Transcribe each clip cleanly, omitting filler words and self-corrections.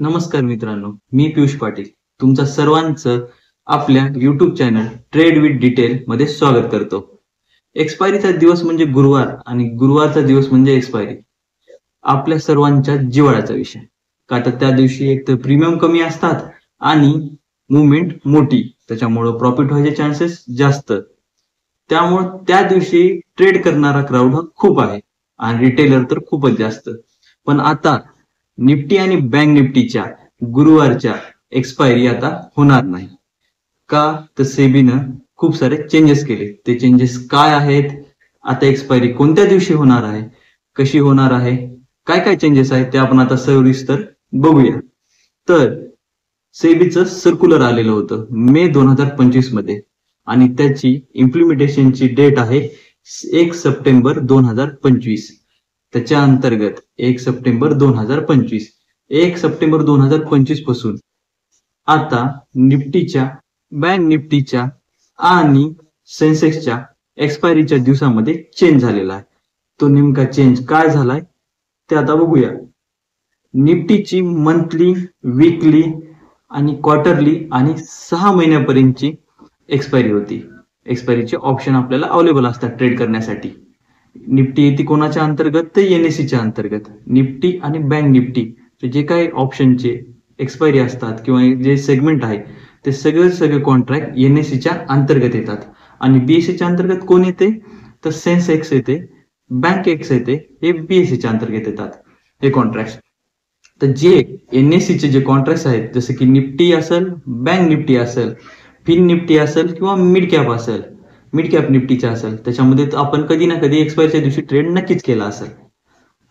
नमस्कार मित्रांनो, मी पियुष पाटील तुमचा सर्वांचं आपल्या YouTube channel trade with detail मध्ये स्वागत करतो. एक्सपायरीचा दिवस म्हणजे गुरुवार आणि गुरुवारचा दिवस म्हणजे एक्सपायरी. आपल्या सर्वांच्या जिव्हाळ्याचा विषय. का तर त्या दिवशी एक तर प्रीमियम कमी असतात आणि मुवमेंट मोठी, त्याच्यामुळे प्रॉफिट व्हायचे चान्सेस जास्त. त्यामुळे त्या दिवशी ट्रेड करणारा क्राऊड हा खूप आहे आणि रिटेलर तर खूपच जास्त. पण आता निफ्टी आणि बँक निफ्टीच्या गुरुवारच्या एक्सपायरी आता होणार नाही. का तर सेबीनं खूप सारे चेंजेस केले. ते चेंजेस काय आहेत, आता एक्सपायरी कोणत्या दिवशी होणार आहे, कशी होणार आहे, काय काय चेंजेस आहेत ते आपण आता सविस्तर बघूया. तर सेबीचं सर्क्युलर आलेलं होतं मे 2025 मध्ये आणि त्याची इम्प्लिमेंटेशनची डेट आहे 1 सप्टेंबर 2025. त्याच्या अंतर्गत 1 सप्टेंबर 2025 1 सप्टेंबर 2025 पासून आता निफ्टीच्या, बँक निफ्टीच्या आणि सेन्सेक्सच्या एक्सपायरीच्या दिवसामध्ये चेंज झालेला आहे. तो नेमका चेंज काय झालाय ते आता बघूया. निफ्टीची मंथली, वीकली आणि क्वार्टरली आणि 6 महिन्यापर्यंतची एक्सपायरी होती. एक्सपायरीचे ऑप्शन आपल्याला अवेलेबल असतात ट्रेड करण्यासाठी. निफ्टी येते कोणाच्या अंतर्गत, तर एनएससीच्या अंतर्गत. निफ्टी आणि बँक निफ्टी जे काही ऑप्शनचे एक्सपायरी असतात किंवा जे सेगमेंट आहे ते सगळे कॉन्ट्रॅक्ट एनएससीच्या अंतर्गत येतात. आणि बीएससीच्या अंतर्गत कोण येते, तर सेन्सेक्स येते, बँक एक्स येते, हे बीएससीच्या अंतर्गत येतात हे कॉन्ट्रॅक्ट. तर जे एनएससीचे जे कॉन्ट्रॅक्ट आहेत, जसे की निफ्टी असेल, बँक निफ्टी असेल, फिन निफ्टी असेल किंवा मिड कॅप असेल, मिड कॅप निफ्टीचा असेल, त्याच्यामध्ये आपण कधी ना कधी एक्सपायरीच्या दिवशी ट्रेड नक्कीच केला असेल.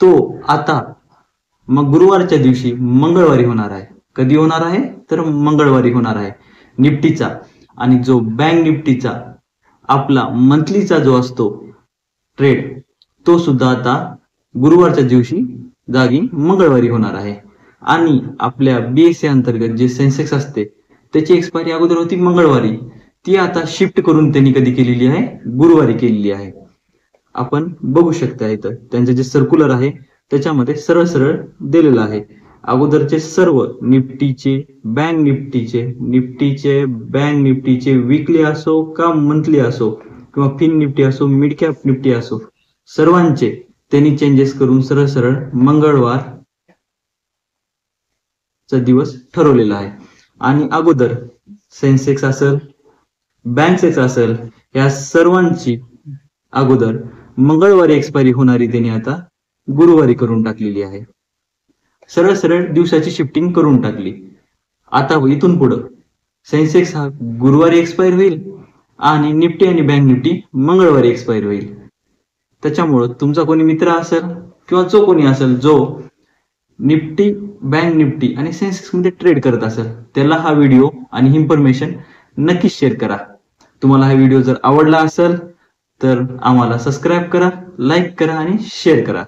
तो आता मग गुरुवारच्या दिवशी मंगळवारी होणार आहे. कधी होणार आहे, तर मंगळवारी होणार आहे निफ्टीचा. आणि जो बँक निफ्टीचा आपला मंथलीचा जो असतो ट्रेड, तो सुद्धा आता गुरुवारच्या दिवशी जागी मंगळवारी होणार आहे. आणि आपल्या बीएससी अंतर्गत जे सेन्सेक्स असते त्याची एक्सपायरी अगोदर होती मंगळवारी, ती आता शिफ्ट करून त्यांनी कधी केलेली आहे, गुरुवारी केलेली आहे. आपण बघू शकता इथं त्यांचे जे सर्क्युलर आहे त्याच्यामध्ये सरळ सरळ दिलेलं आहे. अगोदरचे सर्व निफ्टीचे, बँक निफ्टीचे बँक निफ्टीचे वीकली असो का मंथली असो किंवा फिन निफ्टी असो, मिड कॅप निफ्टी असो, सर्वांचे त्यांनी चेंजेस करून सरळ सरळ मंगळवारचा दिवस ठरवलेला आहे. आणि अगोदर सेन्सेक्स असेल, बँक सेक्स असेल, या सर्वांची अगोदर मंगळवारी एक्सपायरी होणारी त्यांनी आता गुरुवारी करून टाकलेली आहे. सरळ सरळ दिवसाची शिफ्टिंग करून टाकली. आता इथून पुढं सेन्सेक्स हा गुरुवारी एक्सपायर होईल आणि निफ्टी आणि बँक निफ्टी मंगळवारी एक्सपायर होईल. त्याच्यामुळं तुमचा कोणी मित्र असेल किंवा जो कोणी असेल जो निफ्टी, बँक निफ्टी आणि सेन्सेक्स मध्ये ट्रेड करत असेल, त्याला हा व्हिडिओ आणि इन्फॉर्मेशन नक्कीच शेअर करा. तुम्हाला हा व्हिडिओ जर आवडला असेल तर आम्हाला सबस्क्राईब करा, लाईक करा आणि शेअर करा.